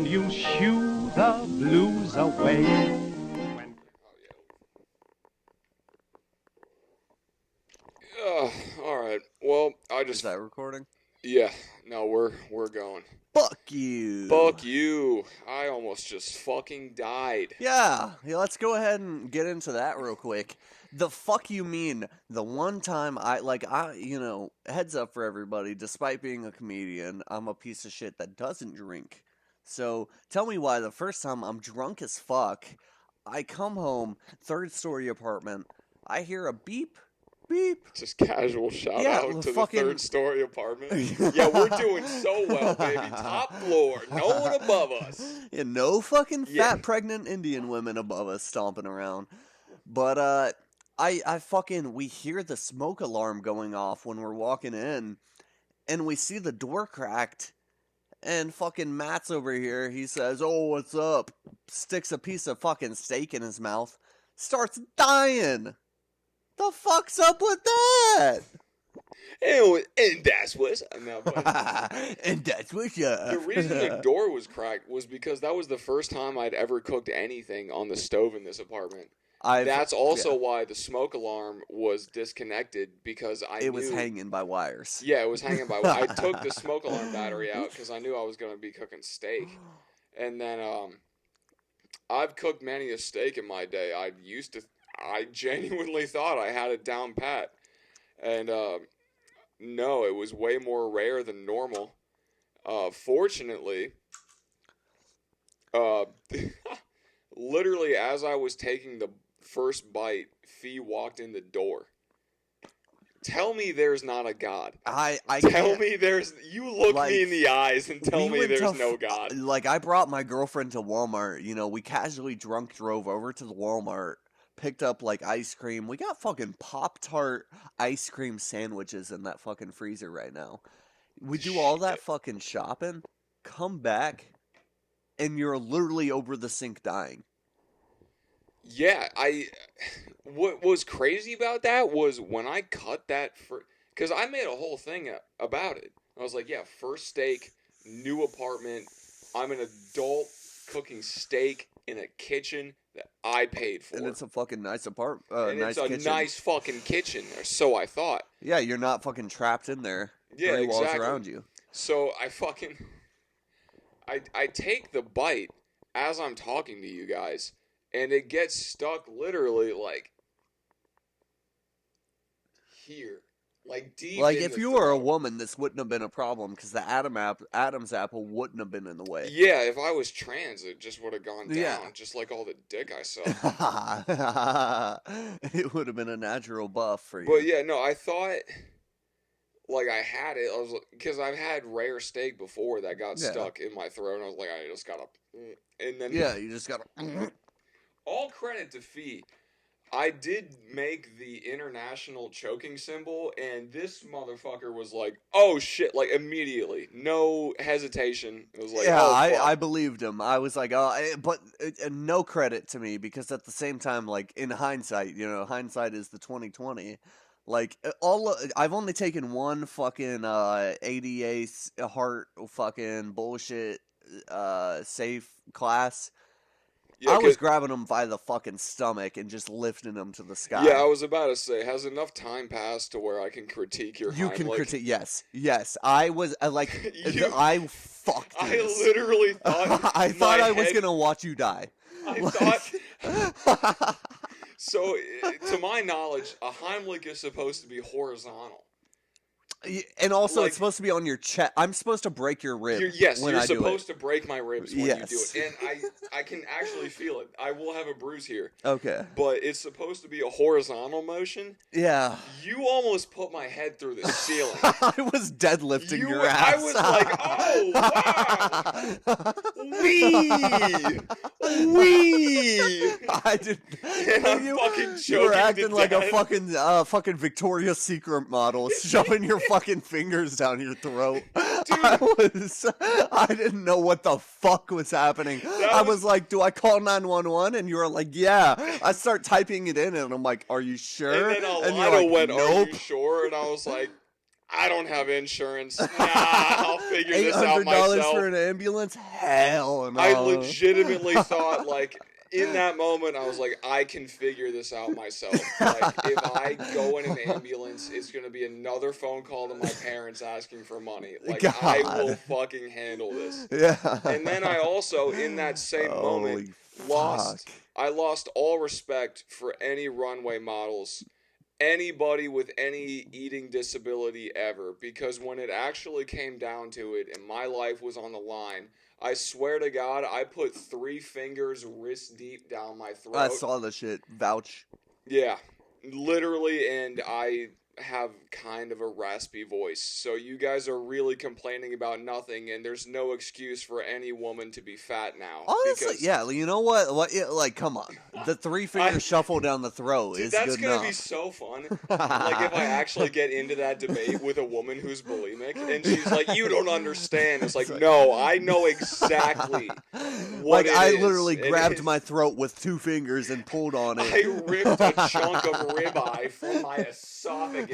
you shoo the blues away. All right. Well, Is that recording? Yeah. No, we're going. Fuck you. Fuck you. I almost just fucking died. Yeah, let's go ahead and get into that real quick. The fuck you mean? The one time heads up for everybody, despite being a comedian, I'm a piece of shit that doesn't drink. So tell me why the first time I'm drunk as fuck, I come home, third story apartment, I hear a beep, beep. Just casual shout out to fucking... the third story apartment. Yeah, we're doing so well, baby. Top floor, no one above us. Yeah, no fucking fat pregnant Indian women above us stomping around. But we hear the smoke alarm going off when we're walking in, and we see the door cracked, and fucking Matt's over here, he says, "Oh, what's up?" Sticks a piece of fucking steak in his mouth, starts dying. The fuck's up with that? And that's what's up. And that's what's up. The reason the door was cracked was because that was the first time I'd ever cooked anything on the stove in this apartment. That's also why the smoke alarm was disconnected, because it was hanging by wires. Yeah, it was hanging by wires. I took the smoke alarm battery out because I knew I was going to be cooking steak. And then I've cooked many a steak in my day. I genuinely thought I had it down pat. And no, it was way more rare than normal. Fortunately, literally as I was taking the first bite, Fee walked in the door. Tell me there's not a God. Tell me there's... You look me in the eyes and tell me there's no God. I brought my girlfriend to Walmart. You know, we casually drove over to the Walmart, picked up, ice cream. We got fucking Pop-Tart ice cream sandwiches in that fucking freezer right now. We do all that fucking shopping, come back, and you're literally over the sink dying. Yeah, what was crazy about that was when I cut that because I made a whole thing about it. I was like, yeah, first steak, new apartment. I'm an adult cooking steak in a kitchen that I paid for. And it's a fucking nice apartment. And nice it's a kitchen. nice fucking kitchen, or so I thought. Yeah, you're not fucking trapped in there. Yeah, exactly. Walls around you. So I take the bite as I'm talking to you guys, and it gets stuck literally here. Deep if you were a woman, this wouldn't have been a problem, because the Adam's apple wouldn't have been in the way. Yeah, if I was trans, it just would have gone down, just like all the dick I saw. It would have been a natural buff for you. But yeah, no, I thought I had it. Because I've had rare steak before that got stuck in my throat, and I was like, I just gotta, and then you just gotta. All credit to Fee. I did make the international choking symbol, and this motherfucker was like, "Oh shit!" Immediately, no hesitation. It was like, yeah, oh, I believed him. I was like, oh, but no credit to me, because at the same time, in hindsight, hindsight is the 2020. I've only taken one fucking ADA heart fucking bullshit safe class. Yeah, I was grabbing him by the fucking stomach and just lifting him to the sky. Yeah, I was about to say, has enough time passed to where I can critique your Heimlich? You can critique, yes. I was, I fucked this. I literally thought... I thought I was going to watch you die. thought... So, to my knowledge, a Heimlich is supposed to be horizontal. And also, it's supposed to be on your chest. I'm supposed to break your rib. You're supposed to break my ribs when you do it. And I can actually feel it. I will have a bruise here. Okay. But it's supposed to be a horizontal motion. Yeah. You almost put my head through the ceiling. I was deadlifting your ass. I was like, oh, wow. Wee. I did. And I'm fucking joking. You were acting like a fucking Victoria's Secret model, shoving your fucking fingers down your throat. Dude. I didn't know what the fuck was happening. I was like, do I call 911? And you were like, yeah. I start typing it in, and I'm like, are you sure? And then Alana went, nope. Are you sure? And I was like, I don't have insurance. Nah, I'll figure this out $800 myself. for an ambulance? Hell no. I legitimately thought, like, in that moment, I was like, I can figure this out myself. Like, if I go in an ambulance, it's going to be another phone call to my parents asking for money. Like, God. I will fucking handle this. Yeah. And then I also, in that same moment, I lost all respect for any runway models, anybody with any eating disability ever, because when it actually came down to it and my life was on the line, I swear to God, I put 3 fingers wrist deep down my throat. I saw the shit. Vouch. Yeah, literally, and I have kind of a raspy voice, so you guys are really complaining about nothing, and there's no excuse for any woman to be fat now. Honestly, yeah, you know what? Like, come on. The 3-finger shuffle down the throat is that's good gonna enough. be so fun. Like, if I actually get into that debate with a woman who's bulimic, and she's like, you don't understand. It's like, no, I know exactly what it I is. literally grabbed my throat with 2 fingers and pulled on it. I ripped a chunk of ribeye from my esophagus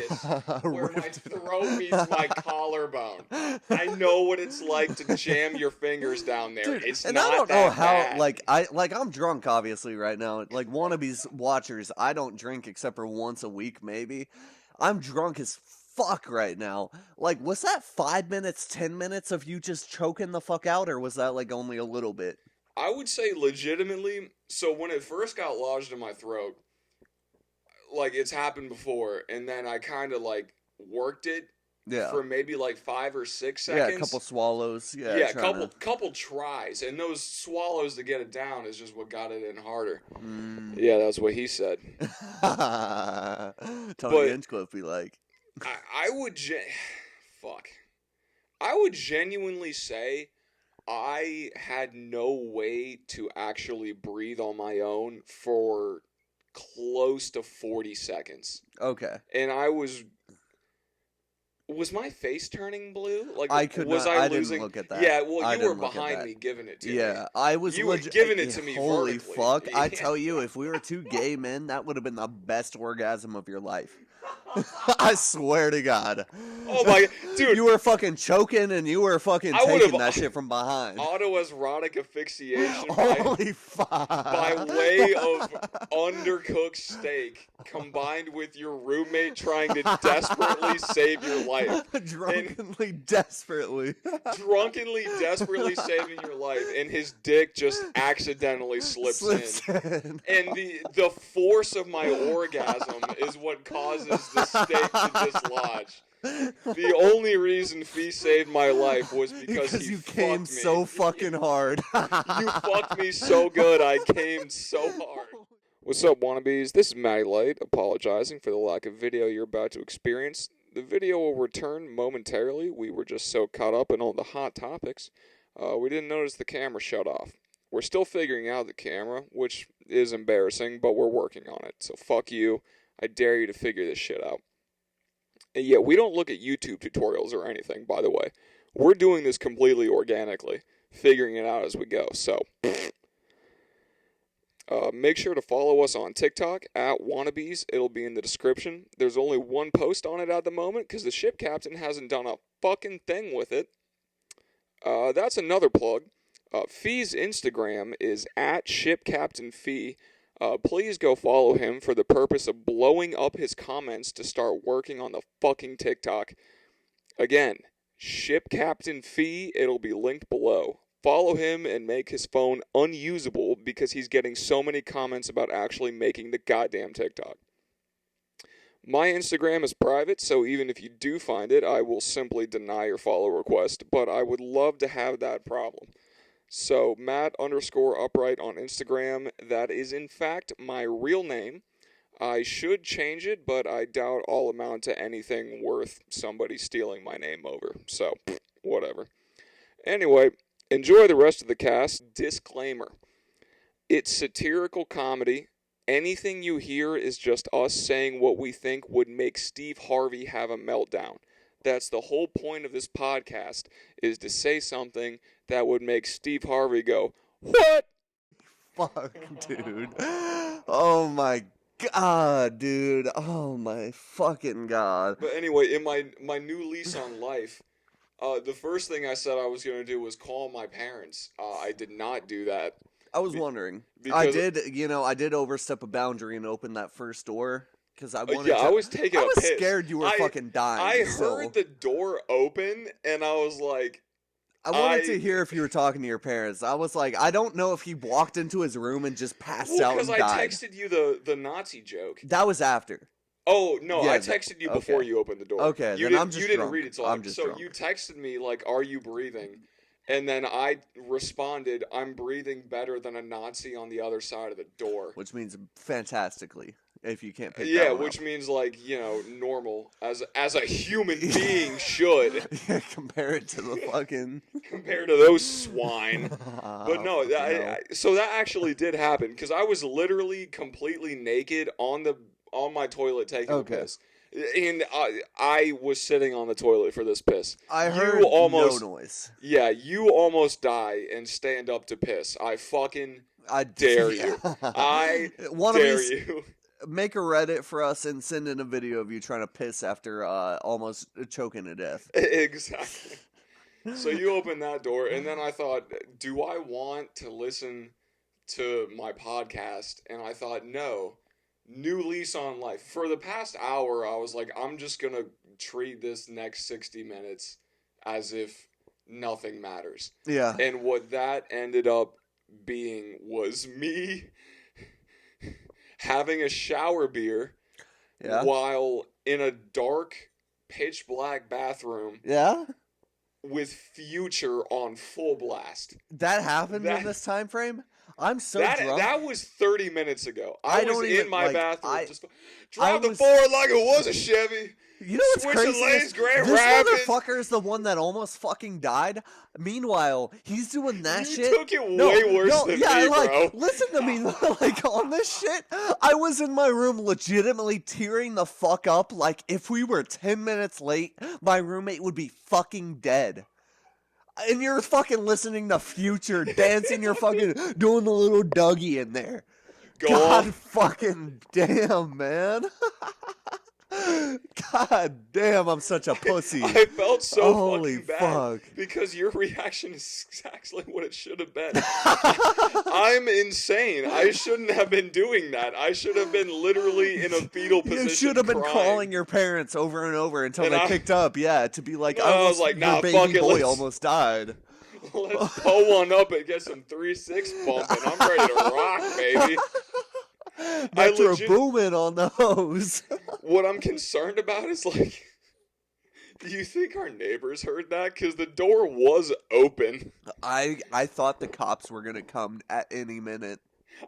where my throat meets my collarbone. I know what it's like to jam your fingers down there. Dude, it's and not I don't that know how, bad. I'm drunk obviously right now. Like, Wanna.B's watchers, I don't drink except for once a week maybe. I'm drunk as fuck right now. Like, was that 5 minutes, 10 minutes of you just choking the fuck out, or was that like only a little bit? I would say legitimately, so when it first got lodged in my throat, like, it's happened before, and then I kind of like worked it for maybe like 5 or 6 seconds. Yeah, a couple swallows. Yeah, couple tries, and those swallows to get it down is just what got it in harder. Yeah, that's what he said. Tony Hinchcliffe be like, I would I would genuinely say I had no way to actually breathe on my own for close to 40 seconds. Okay. And I was my face turning blue? Like, I could was not, I didn't losing? look at that. Yeah, well, you were behind me giving it to me. Yeah, I was. You were giving it to me Holy vertically. fuck! I tell you, if we were 2 gay men, that would have been the best orgasm of your life. I swear to God. Oh my, dude! You were fucking choking and you were fucking taking that shit from behind. Autoerotic asphyxiation. Holy fuck! By way of undercooked steak, combined with your roommate trying to desperately save your life. Drunkenly desperately saving your life, and his dick just accidentally slips in. And the force of my orgasm is what causes the steak to dislodge. The only reason Fee saved my life was because you came me. so fucking hard. You fucked me so good, I came so hard. What's up, wannabes? This is MattyLite, apologizing for the lack of video you're about to experience. The video will return momentarily. We were just so caught up in all the hot topics, we didn't notice the camera shut off. We're still figuring out the camera, which is embarrassing, but we're working on it. So fuck you. I dare you to figure this shit out. And yeah, we don't look at YouTube tutorials or anything, by the way. We're doing this completely organically, figuring it out as we go. So, make sure to follow us on TikTok at Wannabes. It'll be in the description. There's only 1 post on it at the moment because the ship captain hasn't done a fucking thing with it. That's another plug. Fee's Instagram is at ShipCaptainFee. Please go follow him for the purpose of blowing up his comments to start working on the fucking TikTok. Again, ShipCaptainFee, it'll be linked below. Follow him and make his phone unusable because he's getting so many comments about actually making the goddamn TikTok. My Instagram is private, so even if you do find it, I will simply deny your follow request, but I would love to have that problem. So, Matt_upright on Instagram, that is in fact my real name. I should change it, but I doubt I'll amount to anything worth somebody stealing my name over. So, whatever. Anyway, enjoy the rest of the cast. Disclaimer. It's satirical comedy. Anything you hear is just us saying what we think would make Steve Harvey have a meltdown. That's the whole point of this podcast, is to say something that would make Steve Harvey go, "What?" Fuck, dude. Oh my God, dude. Oh my fucking God. But anyway, in my new lease on life, the first thing I said I was going to do was call my parents. I did not do that. I was wondering. I Because did overstep a boundary and open that first door because I wanted yeah, to. I was taking I a was piss. scared you were fucking dying. I so heard the door open, and I was like, I wanted to hear if you were talking to your parents. I was like, I don't know if he walked into his room and just passed out and because I died. texted you the Nazi joke. That was after. Oh no, Yeah, I texted you before okay. you opened the door. Okay, you then didn't, I'm just you didn't drunk. read it, so I'm just drunk. you texted me like, "Are you breathing?" And then I responded, "I'm breathing better than a Nazi on the other side of the door." Which means fantastically, if you can't pick Yeah, that one which up. means like normal as a human being should. Yeah, compare it to the fucking Compared to those swine. But no, so that actually did happen because I was literally completely naked on my toilet taking a piss, and I was sitting on the toilet for this piss. I You heard almost, no noise. Yeah, you almost die and stand up to piss. I fucking dare you. I dare you. Make a Reddit for us and send in a video of you trying to piss after almost choking to death. Exactly. So you opened that door, and then I thought, do I want to listen to my podcast? And I thought, no. New lease on life. For the past hour, I was like, I'm just going to treat this next 60 minutes as if nothing matters. Yeah. And what that ended up being was me having a shower beer while in a dark, pitch black bathroom. Yeah? With Future on full blast. That happened in this time frame? I'm so drunk. That was 30 minutes ago. I was in my bathroom. Just drive the Ford like it was a Chevy. You know what's Switching crazy? lanes, Grand this Rapids. motherfucker is the one that almost fucking died. Meanwhile, he's doing that shit. You took it way worse than me, bro. Listen to me. Like, on this shit, I was in my room legitimately tearing the fuck up. Like, if we were 10 minutes late, my roommate would be fucking dead. And you're fucking listening to Future, dancing, you're fucking doing the little Dougie in there. God fucking damn, man. God damn, I'm such a pussy. I felt so Holy fucking bad fuck. because your reaction is exactly what it should have been. I'm insane. I shouldn't have been doing that. I should have been literally in a fetal position. You should have been crying. calling your parents over and over until they picked up. Yeah, to be like, I was like, nah, your fuck baby it. boy almost died. Let's pull one up and get some 3-6 bumping. I'm ready to rock, baby. Metro booming on the hose. What I'm concerned about is like, do you think our neighbors heard that? Because the door was open. I thought the cops were gonna come at any minute.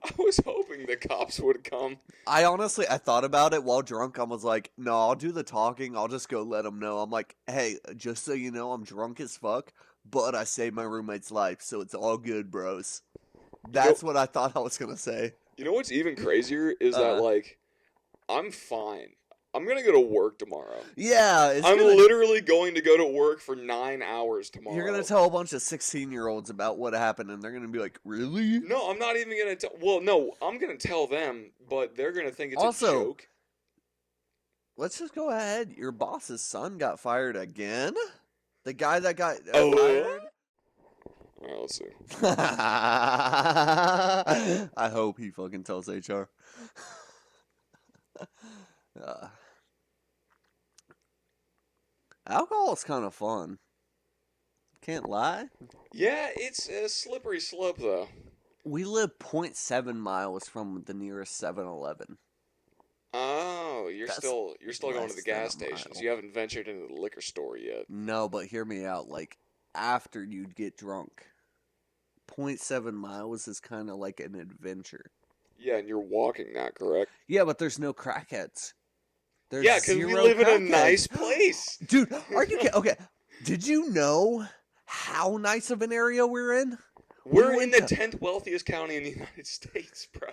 I was hoping the cops would come. I thought about it while drunk. I was like, no, I'll do the talking. I'll just go let them know. I'm like, hey, just so you know, I'm drunk as fuck, but I saved my roommate's life, so it's all good, bros. That's what I thought I was gonna say. You know what's even crazier is that, like, I'm fine. I'm going to go to work tomorrow. Yeah. I'm literally going to go to work for 9 hours tomorrow. You're going to tell a bunch of 16-year-olds about what happened, and they're going to be like, really? No, I'm not even going to tell. Well, no, I'm going to tell them, but they're going to think it's a joke. Let's just go ahead. Your boss's son got fired again? The guy that got fired? All right, let's see. I hope he fucking tells HR. Alcohol's kind of fun. Can't lie. Yeah, it's a slippery slope, though. We live 0.7 miles from the nearest 7-Eleven. Oh, you're still going to the gas stations. You haven't ventured into the liquor store yet. No, but hear me out. Like, after you'd get drunk, 0.7 miles is kind of like an adventure. Yeah, and you're walking that, correct? Yeah, but there's no crackheads. Yeah, because we live in a nice place. Dude, are you kidding? Okay, did you know how nice of an area we're in? We're in the 10th wealthiest county in the United States, bro.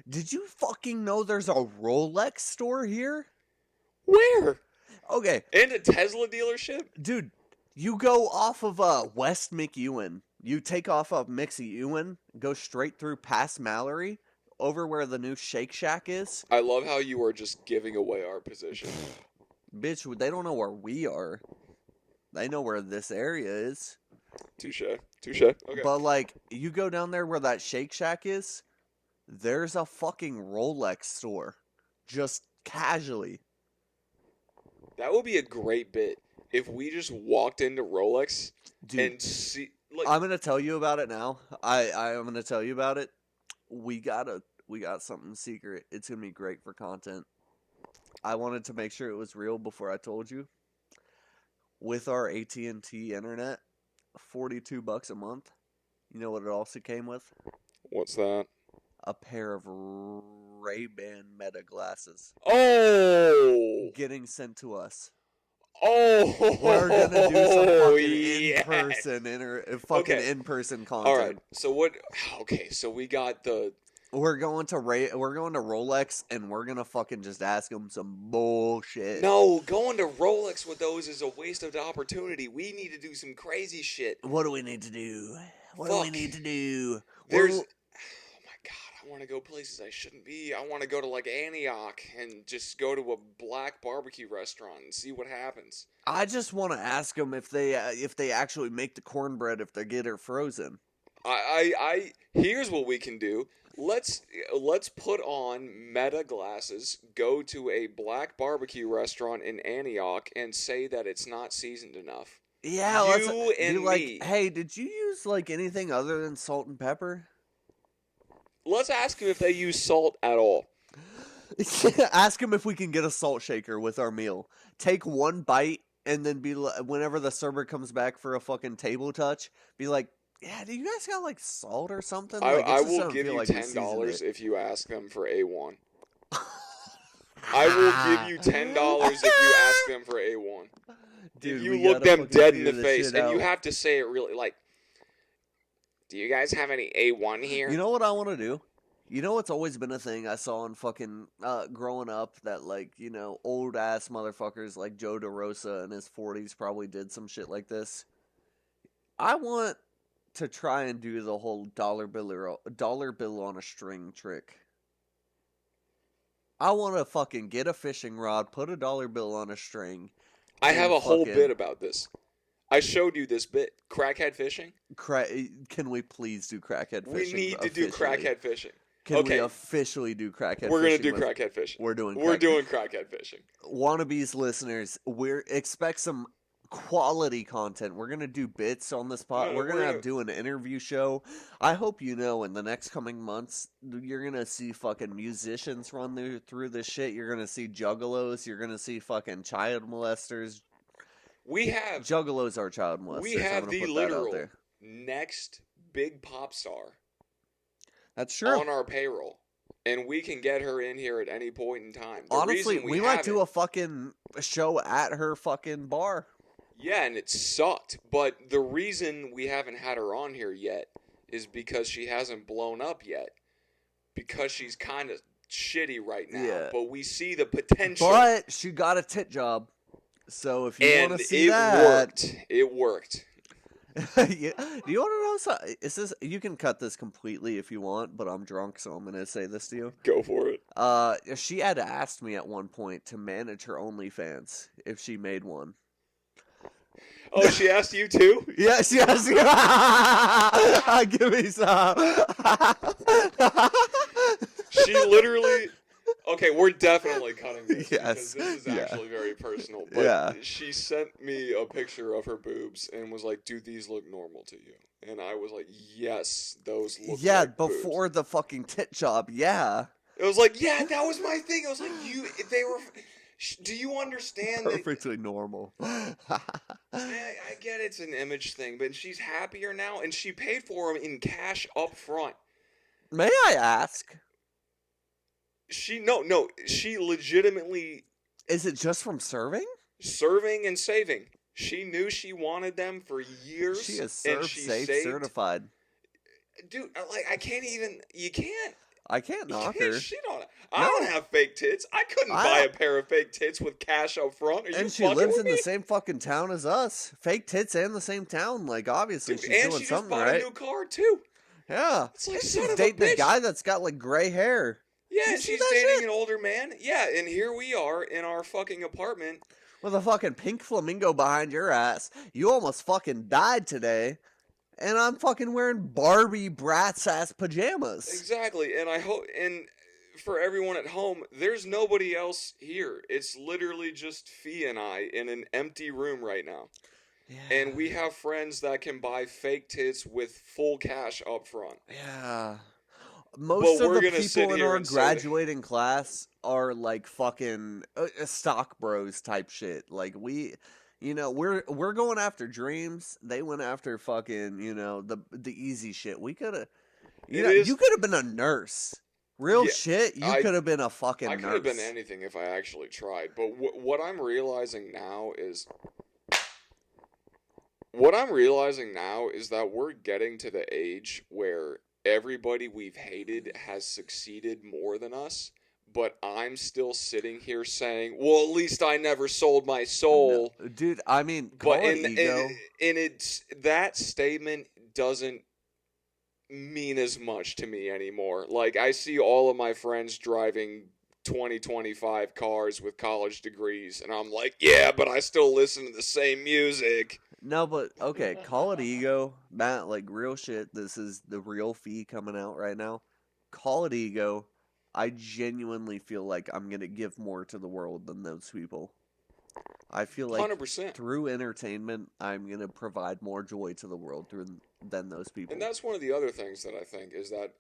Did you fucking know there's a Rolex store here? Where? Okay. And a Tesla dealership? Dude, you go off of West McEwen. You take off of McEwen, go straight through past Mallory, over where the new Shake Shack is. I love how you are just giving away our position. Bitch, they don't know where we are. They know where this area is. Touche. Okay. But, like, you go down there where that Shake Shack is, there's a fucking Rolex store. Just casually. That would be a great bit if we just walked into Rolex and see. Like, I'm gonna tell you about it now. I'm gonna tell you about it. We got something secret. It's gonna be great for content. I wanted to make sure it was real before I told you. With our AT&T internet, $42 a month. You know what it also came with? What's that? A pair of Ray-Ban Meta glasses. Oh! Getting sent to us. Oh! We're gonna do some fucking yes. in-person content. All right. So what? Okay. So we got the. We're going to Rolex, and we're gonna fucking just ask them some bullshit. No, going to Rolex with those is a waste of the opportunity. We need to do some crazy shit. What do we need to do? There's. Oh my god! I want to go places I shouldn't be. I want to go to like Antioch and just go to a black barbecue restaurant and see what happens. I just want to ask them if they actually make the cornbread if they get it frozen. Here's what we can do. Let's put on Meta glasses, go to a black barbecue restaurant in Antioch, and say that it's not seasoned enough. Yeah, you and me. Hey, did you use like anything other than salt and pepper? Let's ask them if they use salt at all. Ask them if we can get a salt shaker with our meal. Take one bite and then whenever the server comes back for a fucking table touch, be like, yeah, do you guys got like salt or something? I will give you $10 if you ask them for A1. I will give you $10 if you ask them for A1. Dude, you look them dead in the face, and you have to say it really like, do you guys have any A1 here? You know what I want to do? You know what's always been a thing I saw in fucking growing up that, like, you know, old ass motherfuckers like Joe DeRosa in his 40s probably did some shit like this. I want to try and do the whole dollar bill on a string trick. I want to fucking get a fishing rod, put a dollar bill on a string. I have a whole bit about this. I showed you this bit. Crackhead fishing? Can we please do crackhead fishing? We need to do crackhead fishing. Can we officially do crackhead fishing? We're going to do crackhead fishing. We're doing crackhead fishing. Wannabe's listeners, expect some quality content. We're going to do bits on the spot. We're going to do an interview show. I hope you know in the next coming months, you're going to see fucking musicians run through this shit. You're going to see juggalos. You're going to see fucking child molesters. Juggalos are child molesters. We have the literal next big pop star. That's true. On our payroll. And we can get her in here at any point in time. Honestly, we might do a fucking show at her fucking bar. Yeah, and it sucked. But the reason we haven't had her on here yet is because she hasn't blown up yet. Because she's kind of shitty right now. Yeah. But we see the potential. But she got a tit job. So if you want to see that. It worked. Do you want to know something? You can cut this completely if you want, but I'm drunk, so I'm going to say this to you. Go for it. She had asked me at one point to manage her OnlyFans if she made one. Oh, she asked you too? Yeah, she asked you. Give me some. She literally... Okay, we're definitely cutting this because this is actually very personal. But she sent me a picture of her boobs and was like, "Do these look normal to you?" And I was like, "Yes, those look like before boobs. The fucking tit job, yeah." It was like, yeah, that was my thing. I was like, they were... Do you understand perfectly normal. I get it's an image thing, but she's happier now, and she paid for them in cash up front. May I ask? She legitimately... Is it just from serving? Serving and saving. She knew she wanted them for years. She is safe certified. Dude, like, I can't even... You can't. I can't knock her. Shit on it. I don't have fake tits. I couldn't buy a pair of fake tits with cash up front. And she lives in the same fucking town as us. Fake tits and the same town. Like, obviously, she's doing something right. And she just bought a new car, too. Yeah. It's like, And son she's of a dating a bitch. guy that's got like gray hair. Yeah, You and see she's that dating shit? an older man. Yeah, and here we are in our fucking apartment. With a fucking pink flamingo behind your ass. You almost fucking died today. And I'm fucking wearing Barbie Bratz ass pajamas. Exactly, and I hope, and for everyone at home, there's nobody else here. It's literally just Fee and I in an empty room right now. Yeah. And we have friends that can buy fake tits with full cash up front. Yeah. Most But of we're the gonna sit people in here our and say that- graduating class are like fucking stock bros type shit. Like we're going after dreams. They went after fucking, the easy shit. We could have you could have been a nurse. Real Yeah, shit, you could have been a fucking I nurse. could have been anything if I actually tried. But what I'm realizing now is that we're getting to the age where everybody we've hated has succeeded more than us, but I'm still sitting here saying, well, at least I never sold my soul. No, dude, I mean, call But it ego. and it's that statement doesn't mean as much to me anymore. Like, I see all of my friends driving 2025 cars with college degrees, and I'm like, yeah, but I still listen to the same music. No, but okay, call it ego, Matt. Like real shit. This is the real Fee coming out right now. Call it ego. I genuinely feel like I'm gonna give more to the world than those people. I feel like 100%. through entertainment, I'm gonna provide more joy to the world than those people. And that's one of the other things that I think is that,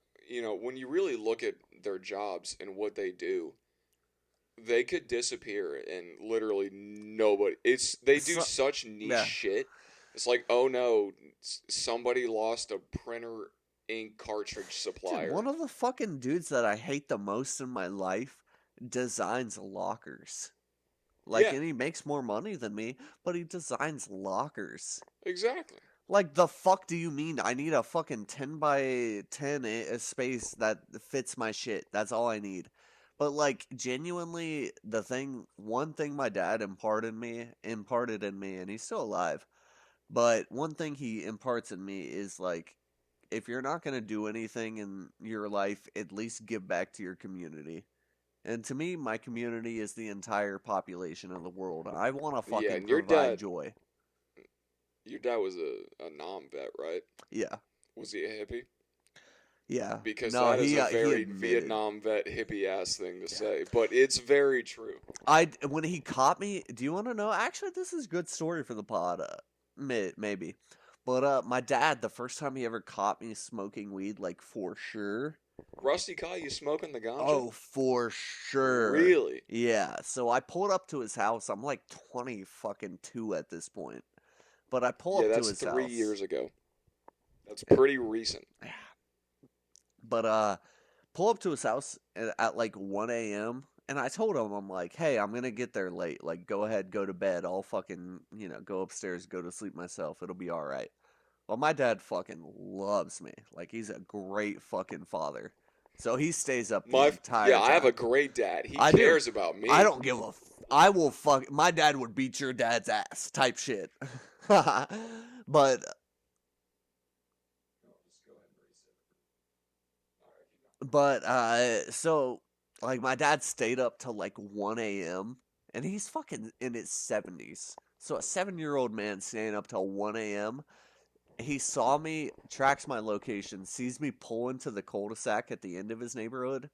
when you really look at their jobs and what they do, they could disappear and literally nobody. They do such niche shit. It's like, oh no, somebody lost a printer ink cartridge supplier. Dude, one of the fucking dudes that I hate the most in my life designs lockers. And he makes more money than me, but he designs lockers. Exactly. Like, the fuck do you mean? I need a fucking 10 by 10 space that fits my shit. That's all I need. But, like, genuinely, one thing my dad imparted in me, and he's still alive, but one thing he imparts in me is, like, if you're not going to do anything in your life, at least give back to your community. And to me, my community is the entire population of the world. I want to fucking provide joy. Your dad was a non-vet, right? Yeah. Was he a hippie? Yeah. Because that is a very Vietnam vet hippie-ass thing to say. But it's very true. When he caught me, do you want to know? Actually, this is a good story for the pod. Maybe. But my dad, the first time he ever caught me smoking weed, like, for sure. Rusty caught you smoking the ganja? Oh, for sure. Really? Yeah. So I pulled up to his house. I'm like 22 at this point. But I pull up to his house. Yeah, that's 3 years ago. That's pretty recent. Yeah. But pull up to his house at like 1 a.m. And I told him, I'm like, hey, I'm going to get there late. Like, go ahead, go to bed. I'll fucking, go upstairs, go to sleep myself. It'll be all right. Well, my dad fucking loves me. Like, he's a great fucking father. So he stays up the entire time. I have a great dad. He cares about me. I don't give a I will fuck. My dad would beat your dad's ass type shit. But so like my dad stayed up till like 1 a.m. and he's fucking in his 70s. So a 7-year-old man staying up till 1 a.m. He saw me, tracks my location, sees me pull into the cul-de-sac at the end of his neighborhood,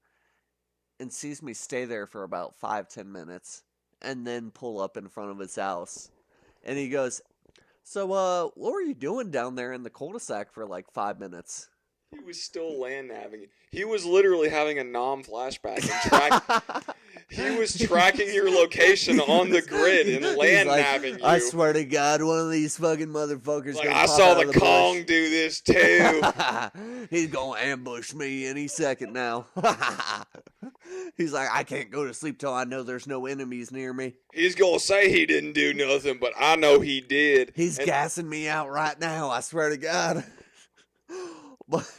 and sees me stay there for about 5-10 minutes, and then pull up in front of his house. And he goes, so, what were you doing down there in the cul-de-sac for like 5 minutes? He was still land nabbing. He was literally having a flashback and he was tracking your location on the grid and land nabbing you. I swear to God, one of these fucking motherfuckers. Like, I saw the Kong do this too. He's gonna ambush me any second now. He's like, I can't go to sleep till I know there's no enemies near me. He's gonna say he didn't do nothing, but I know he did. He's gassing me out right now, I swear to God. But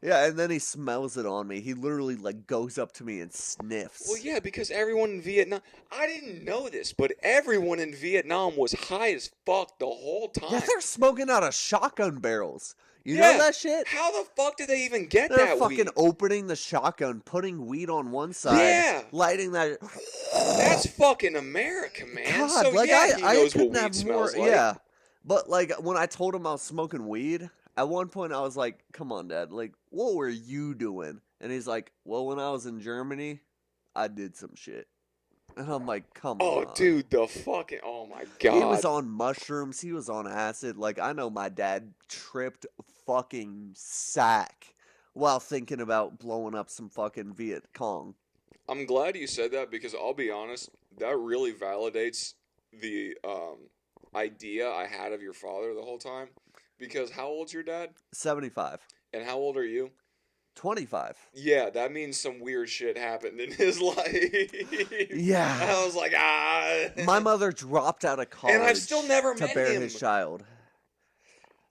yeah, and then he smells it on me. He literally like goes up to me and sniffs. Well, yeah, because everyone in Vietnam, I didn't know this, but everyone in Vietnam was high as fuck the whole time. Yeah, they're smoking out of shotgun barrels. You Yeah. know that shit? How the fuck did they even get They're that fucking weed? opening the shotgun, putting weed on one side, Yeah. lighting that. That's fucking America, man. God, So like yeah, he I knows what couldn't weed have smells more. like. Yeah, but like when I told him I was smoking weed, at one point I was like, "Come on, Dad, like what were you doing?" And he's like, "Well, when I was in Germany, I did some shit." And I'm like, "Come Oh, on." dude, the fucking. Oh my He was god. on mushrooms. He was on acid. Like I know my dad tripped fucking sack while thinking about blowing up some fucking Viet Cong. I'm glad you said that because I'll be honest, that really validates the idea I had of your father the whole time. Because how old's your dad? 75. And how old are you? 25. Yeah, that means some weird shit happened in his life. Yeah. I was like, ah. My mother dropped out of college And I've still never to met bear him. his child.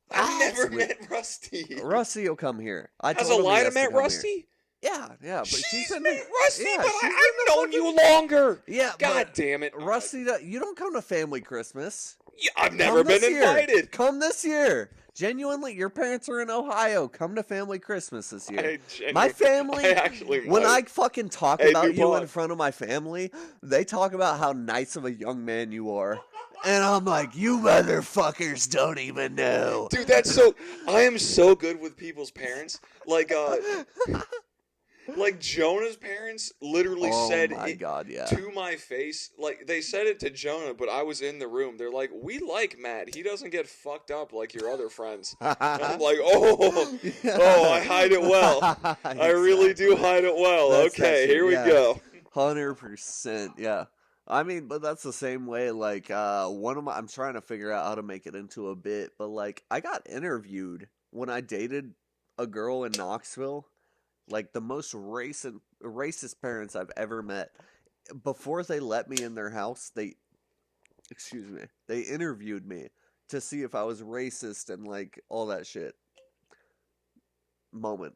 I've never That's weird. met Rusty. Rusty will come here. I Has told him he Elida has to met come here. Rusty? Yeah, but she's She's in met Rusty, yeah, but she's in I've the known you longer. Yeah, God but damn it. Rusty, you don't come to family Christmas. Yeah, I've never Come been this year. invited. Come this year. Genuinely, your parents are in Ohio. Come to family Christmas this year. My family, I actually when might. I fucking talk Hey, about you in DuPont. front of my family, they talk about how nice of a young man you are. And I'm like, you motherfuckers don't even know. Dude, that's so. I am so good with people's parents. Like Jonah's parents literally said Oh my it god, yeah. to my face. Like they said it to Jonah, but I was in the room. They're like, "We like Matt. He doesn't get fucked up like your other friends." And I'm like, "Oh, I hide it well. I really do hide it well." That's that Okay, shit, here we yeah. go. 100%, yeah. I mean, but that's the same way, like, I'm trying to figure out how to make it into a bit, but, like, I got interviewed when I dated a girl in Knoxville, like, the most racist parents I've ever met. Before they let me in their house, they interviewed me to see if I was racist and, like, all that shit. Moment.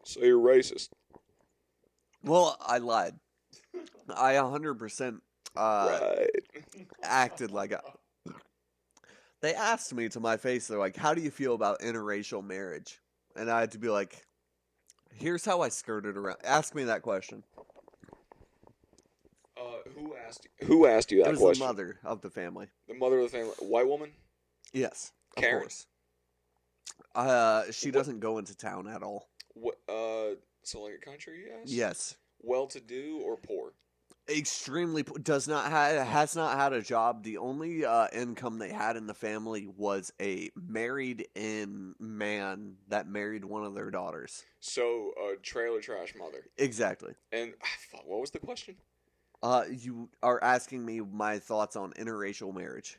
So you're racist. Well, I lied. I 100% Right. acted like They asked me to my face, they're like, how do you feel about interracial marriage? And I had to be like, here's how I skirted around. Ask me that question. Who asked you that It was question? the mother of the family. The mother of the family. White woman? Yes, of Karen? course. She doesn't go into town at all. What? So like a country, yes? Yes. Well-to-do or poor? Extremely has not had a job. The only income they had in the family was a married-in man that married one of their daughters. So trailer trash mother. Exactly. And what was the question? You are asking me my thoughts on interracial marriage.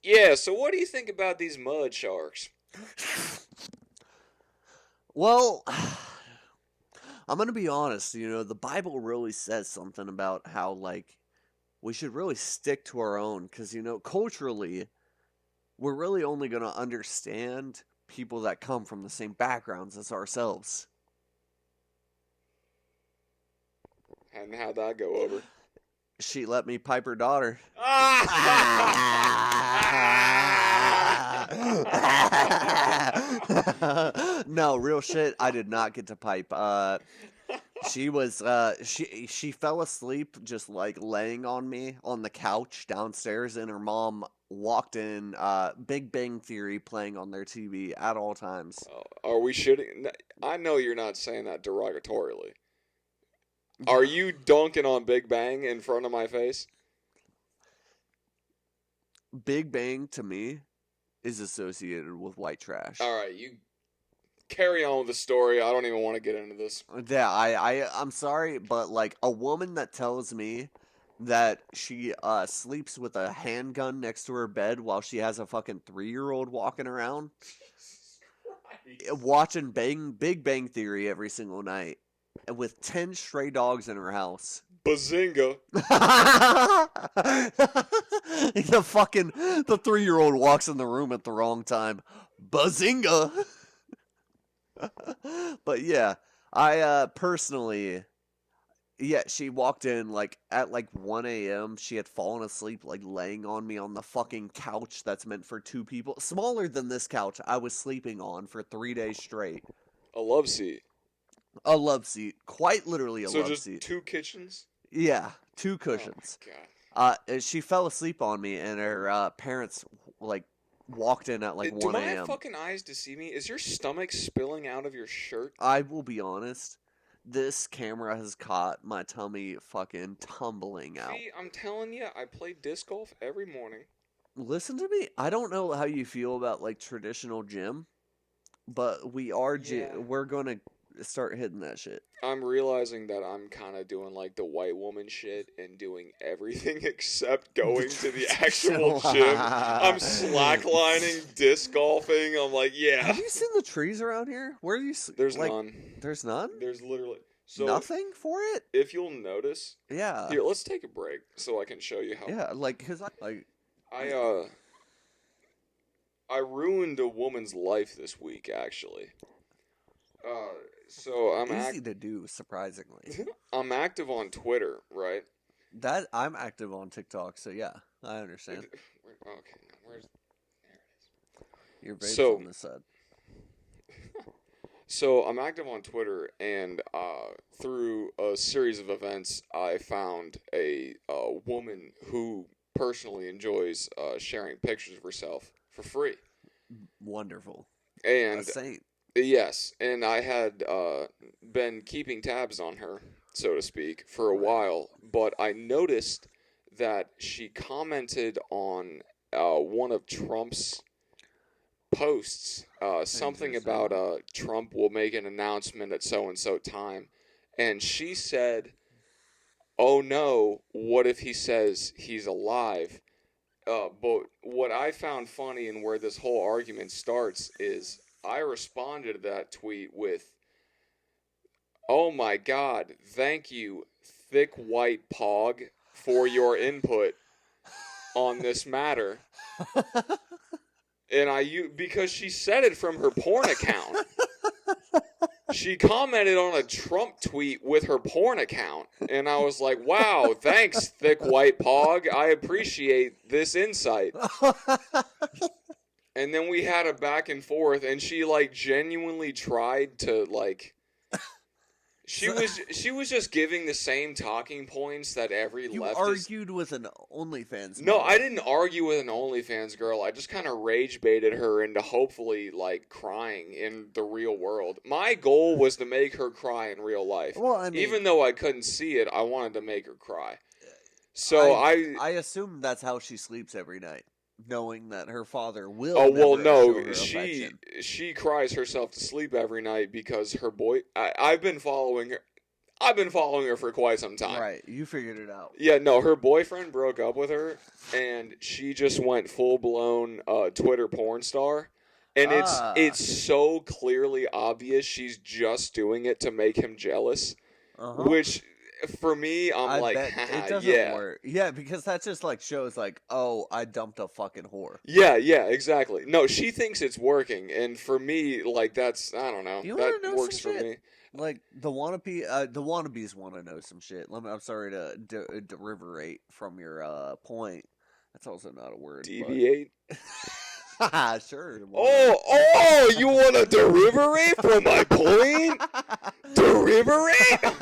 Yeah. So what do you think about these mud sharks? Well, I'm going to be honest, the Bible really says something about how, like, we should really stick to our own, because, culturally, we're really only going to understand people that come from the same backgrounds as ourselves. And how'd that go over? She let me pipe her daughter. No, real shit. I did not get to pipe. She was she fell asleep just like laying on me on the couch downstairs, and her mom walked in. Big Bang Theory playing on their TV at all times. Are we shitting? I know you're not saying that derogatorily. Are you dunking on Big Bang in front of my face? Big Bang to me is associated with white trash. All right, you carry on with the story. I don't even want to get into this. Yeah, I'm sorry, but like a woman that tells me that she sleeps with a handgun next to her bed while she has a fucking 3-year-old walking around watching Big Bang Theory every single night with 10 stray dogs in her house. Bazinga. The 3-year-old walks in the room at the wrong time. Bazinga. But yeah, I personally, Yeah, she walked in like at like 1 a.m. She had fallen asleep, like laying on me on the fucking couch that's meant for 2 people. Smaller than this couch I was sleeping on for 3 days straight. A love seat. A love seat. Quite literally a So love just seat. 2 kitchens? Yeah, 2 Oh cushions. my god. And she fell asleep on me, and her parents like walked in at like Do 1 my a.m. fucking eyes deceive me? Is your stomach spilling out of your shirt? I will be honest. This camera has caught my tummy fucking tumbling out. See, I'm telling you, I play disc golf every morning. Listen to me. I don't know how you feel about like traditional gym, but we're going to start hitting that shit. I'm realizing that I'm kind of doing like the white woman shit and doing everything except going to the actual gym. I'm slacklining, disc golfing. I'm like, yeah. Have you seen the trees around here? Where are you? There's like, none. There's none? There's literally nothing for it? If you'll notice. Yeah. Here, let's take a break so I can show you how. Yeah, like cuz I ruined a woman's life this week actually. So I'm easy to do, surprisingly. I'm active on Twitter, right? That I'm active on TikTok, so yeah, I understand. Okay, now where's there it is. Your vape's on this side. So I'm active on Twitter, and through a series of events, I found a woman who personally enjoys sharing pictures of herself for free. Wonderful. And a saint. Yes, and I had been keeping tabs on her, so to speak, for a while, but I noticed that she commented on one of Trump's posts, something about Trump will make an announcement at so-and-so time, and she said, oh no, what if he says he's alive? But what I found funny and where this whole argument starts is I responded to that tweet with, oh my god, thank you, thick white pog, for your input on this matter. And because she said it from her porn account. She commented on a Trump tweet with her porn account. And I was like, wow, thanks, thick white pog. I appreciate this insight. And then we had a back and forth, and she like genuinely tried to like. She was just giving the same talking points that every you leftist. argued with an OnlyFans. No, I didn't argue with an OnlyFans girl. I just kind of rage baited her into hopefully like crying in the real world. My goal was to make her cry in real life. Well, I mean, even though I couldn't see it, I wanted to make her cry. So I assume that's how she sleeps every night, knowing that her father will. Oh well, no, show her affection. she cries herself to sleep every night because her boy. I've been following her. I've been following her for quite some time. Right, you figured it out. Yeah, no, her boyfriend broke up with her, and she just went full blown Twitter porn star. And it's so clearly obvious she's just doing it to make him jealous, which. For me, I'm like, it doesn't work. Yeah, because that just like shows like, oh, I dumped a fucking whore. Yeah, exactly. No, she thinks it's working, and for me, like that's I don't know. That works for me. Like the Wanna.Bs want to know some shit. I'm sorry to derivorate from your point. That's also not a word. Deviate. But... Sure. Oh! You want to derivorate from my point? Derivorate?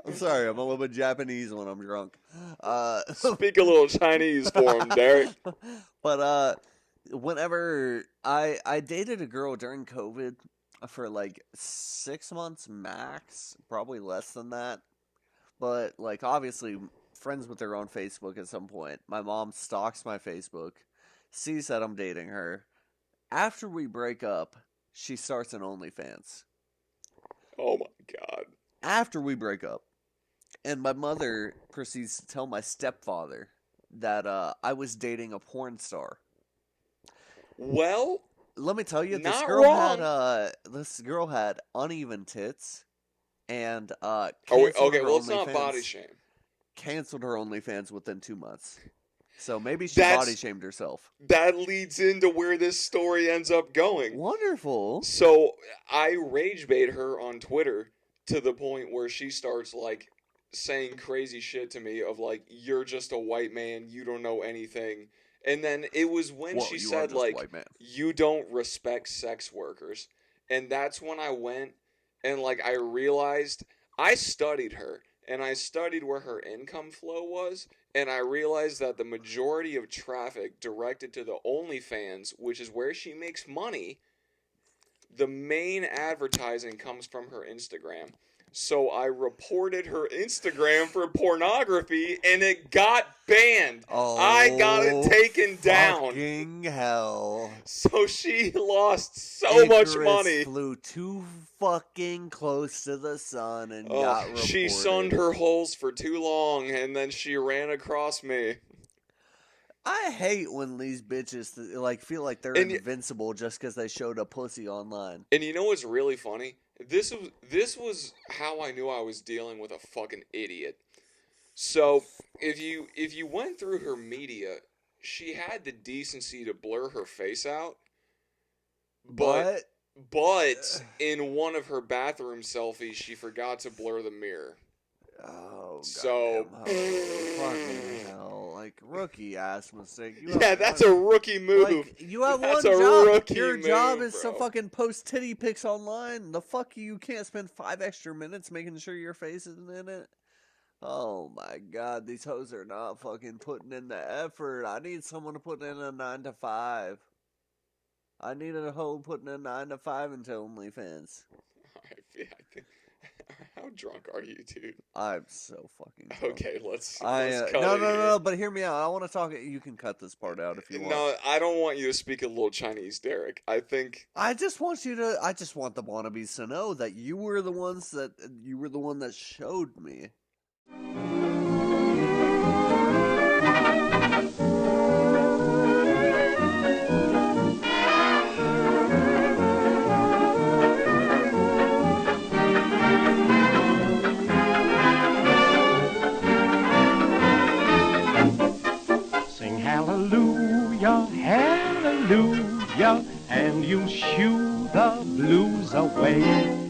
I'm sorry, I'm a little bit Japanese when I'm drunk. Speak a little Chinese for him, Derek. But whenever I dated a girl during COVID for like 6 months max, probably less than that. But like obviously friends with her on Facebook at some point. My mom stalks my Facebook, sees that I'm dating her. After we break up, she starts an OnlyFans. Oh my god. After we break up. And my mother proceeds to tell my stepfather that I was dating a porn star. Well, let me tell you, this girl had uneven tits and okay, well, let's not body shame. Canceled her OnlyFans within 2 months. So maybe she body shamed herself. That leads into where this story ends up going. Wonderful. So I rage bait her on Twitter to the point where she starts, like, saying crazy shit to me of, like, you're just a white man, you don't know anything. And then it was when she said, like, you don't respect sex workers. And that's when I went and, like, I realized, I studied her, and I studied where her income flow was, and I realized that the majority of traffic directed to the OnlyFans, which is where she makes money, the main advertising comes from her Instagram. So I reported her Instagram for pornography, and it got banned. I got it taken down. Fucking hell. So she lost so much money. Flew too fucking close to the sun and got reported. She sunned her holes for too long, and then she ran across me. I hate when these bitches like feel like they're invincible just because they showed a pussy online. And you know what's really funny? This was how I knew I was dealing with a fucking idiot. So if you went through her media, she had the decency to blur her face out. But in one of her bathroom selfies, she forgot to blur the mirror. Oh, so fucking hell! Like rookie ass mistake. That's a rookie move. Like, you have one job. Your job is to fucking post titty pics online. The fuck you can't spend 5 extra minutes making sure your face isn't in it. Oh my god, these hoes are not fucking putting in the effort. I need someone to put in a 9 to 5. I need a hoe putting in 9 to 5 into OnlyFans. I think. How drunk are you, dude? I'm so fucking drunk. Okay, let's cut No, but hear me out. I want to talk. You can cut this part out if you want. No, I don't want you to speak a little Chinese, Derek. I just want the Wanna.Bs to know that you were the one that showed me. Hallelujah, hallelujah, and you'll shoo the blues away.